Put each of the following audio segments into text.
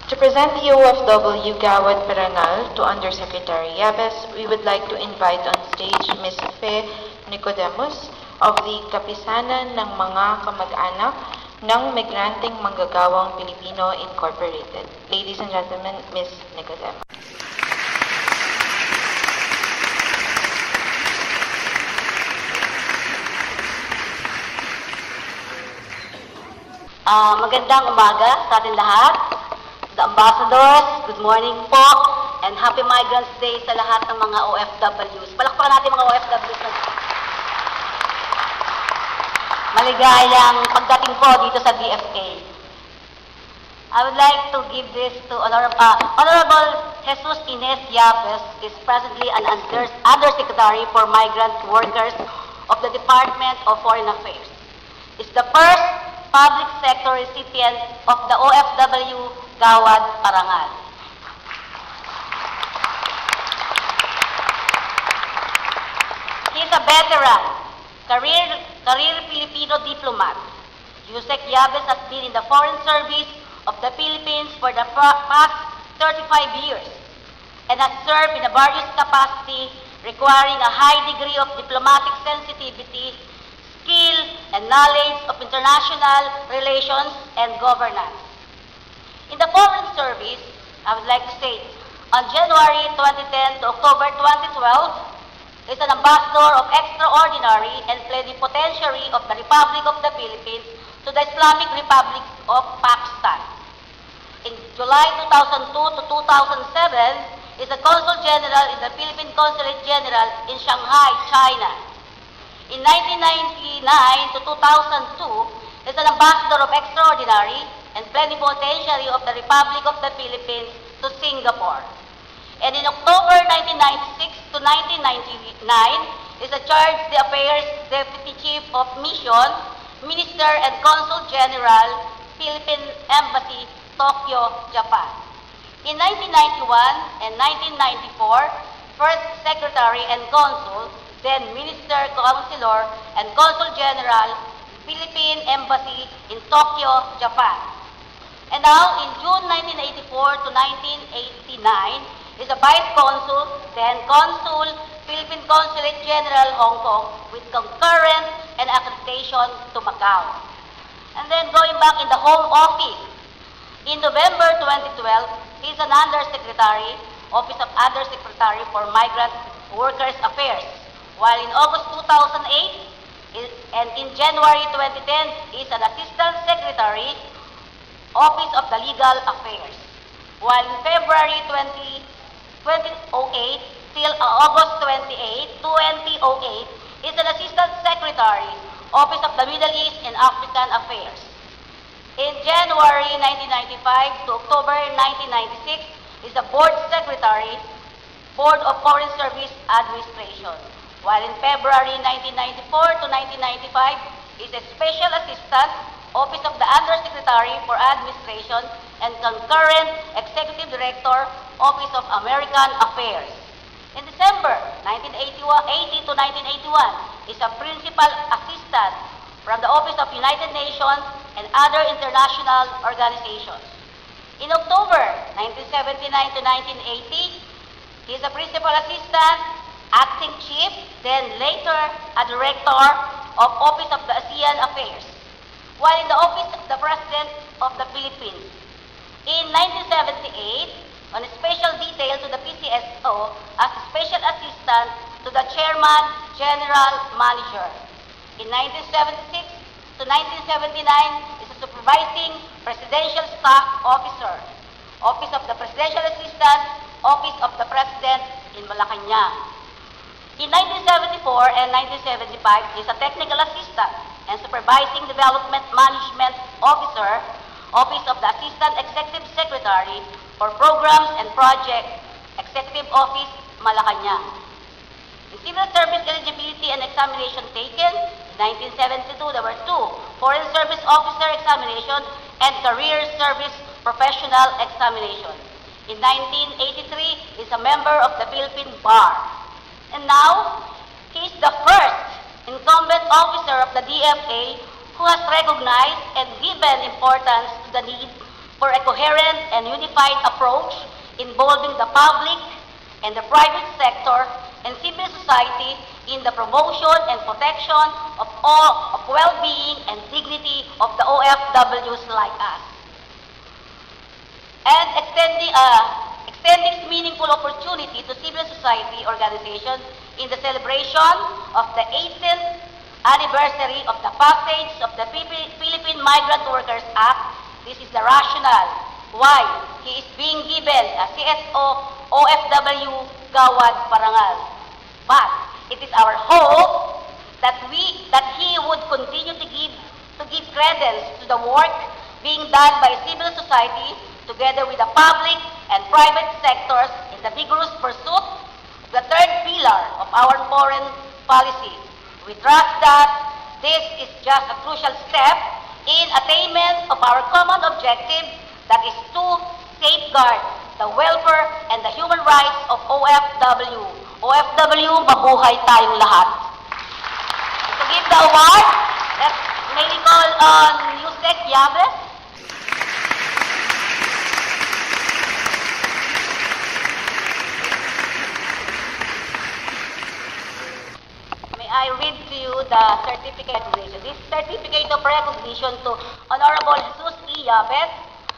To present the OFW Gawad Paranal to Undersecretary Yabes, we would like to invite on stage Ms. Fe Nicodemus of the Kapisanan ng mga Kamag-anak ng Migranteng Manggagawang Pilipino Incorporated. Ladies and gentlemen, Ms. Nicodemus. Magandang umaga sa ating lahat. The ambassadors, good morning po, and happy Migrants Day sa lahat ng mga OFWs. Palakpakan natin mga OFWs na maligayang pagdating po dito sa DFA. I would like to give this to Honorable Jesus Ines Yabes, is presently an Undersecretary for Migrant Workers of the Department of Foreign Affairs. Is the first public sector recipient of the OFW Gawad Parangal. He is a veteran, career Filipino diplomat. Yusek Yabes has been in the Foreign Service of the Philippines for the past 35 years and has served in a various capacity requiring a high degree of diplomatic sensitivity, skill, and knowledge of international relations and governance. In the Foreign Service, I would like to say, on January 2010 to October 2012, is an ambassador of extraordinary and plenipotentiary of the Republic of the Philippines to the Islamic Republic of Pakistan. In July 2002 to 2007, is a Consul General in the Philippine Consulate General in Shanghai, China. In 1999 to 2002, is an ambassador of extraordinary and plenipotentiary of the Republic of the Philippines to Singapore. And in October 1996 to 1999, is a Charge d'Affaires Deputy Chief of Mission, Minister and Consul General, Philippine Embassy, Tokyo, Japan. In 1991 and 1994, First Secretary and Consul, then Minister, Councilor, and Consul General, Philippine Embassy in Tokyo, Japan. And now, in June 1984 to 1989, is a Vice Consul, then Consul, Philippine Consulate General, Hong Kong, with concurrent and accreditation to Macau. And then going back in the Home Office, in November 2012, he is an Undersecretary, Office of Undersecretary for Migrant Workers Affairs. While in August 2008 and in January 2010, he is an Assistant Secretary, Office of the Legal Affairs. While in February 2008 till August 28, 2008, is an Assistant Secretary, Office of the Middle East and African Affairs. In January 1995 to October 1996, is a Board Secretary, Board of Foreign Service Administration. While in February 1994 to 1995, is a Special Assistant, Office of the Undersecretary for Administration and concurrent Executive Director, Office of American Affairs. In December 1980 to 1981, is a Principal Assistant from the Office of United Nations and other international organizations. In October 1979 to 1980, he is a Principal Assistant, Acting Chief, then later a Director of Office of the ASEAN Affairs, while in the Office of the President of the Philippines. In 1978, on a special detail to the PCSO as a Special Assistant to the Chairman General Manager. In 1976 to 1979, is a Supervising Presidential Staff Officer, Office of the Presidential Assistant, Office of the President in Malacanang. In 1974 and 1975, he is a Technical Assistant and Supervising Development Management Officer, Office of the Assistant Executive Secretary for Programs and Projects, Executive Office, Malacanang. In Civil Service Eligibility and Examination taken, in 1972, there were 2 Foreign Service Officer Examination and Career Service Professional Examination. In 1983, he is a member of the Philippine Bar. And now, he is the first incumbent officer of the DFA who has recognized and given importance to the need for a coherent and unified approach involving the public and the private sector and civil society in the promotion and protection of well-being and dignity of the OFWs like us. And extending this meaningful opportunity to civil society organizations in the celebration of the 18th anniversary of the passage of the Philippine Migrant Workers Act. This is the rationale why he is being given a CSO OFW Gawad Parangal. But it is our hope that he would continue to give credence to the work being done by civil society together with the public and private sectors in the vigorous pursuit of the third pillar of our foreign policy. We trust that this is just a crucial step in attainment of our common objective, that is to safeguard the welfare and the human rights of OFW. OFW, mabuhay tayong lahat. To give the award, may we call on Yusek Yabes. May I read to you the certificate of recognition. This certificate of recognition to Honorable Jesus E. Yabes,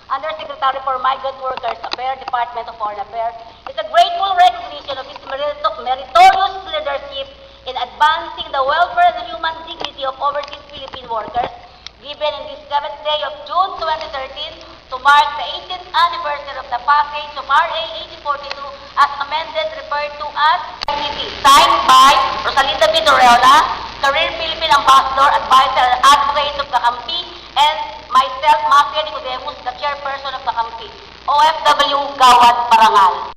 Undersecretary for Migrant Workers Affairs, Department of Foreign Affairs, is a grateful recognition of his meritorious leadership in advancing the welfare and human dignity of overseas Philippine workers, given in this 7th day of June 2013 to mark the 18th anniversary of the passage of RA 8042 as amended, referred to as RCP, signed by Rosalinda Vidorella, Career Philippine Ambassador, Advisor and Advocate of the Kampi, and myself, Mafia Nicodemus, the chairperson of the Kampi. OFW Gawad Parangal.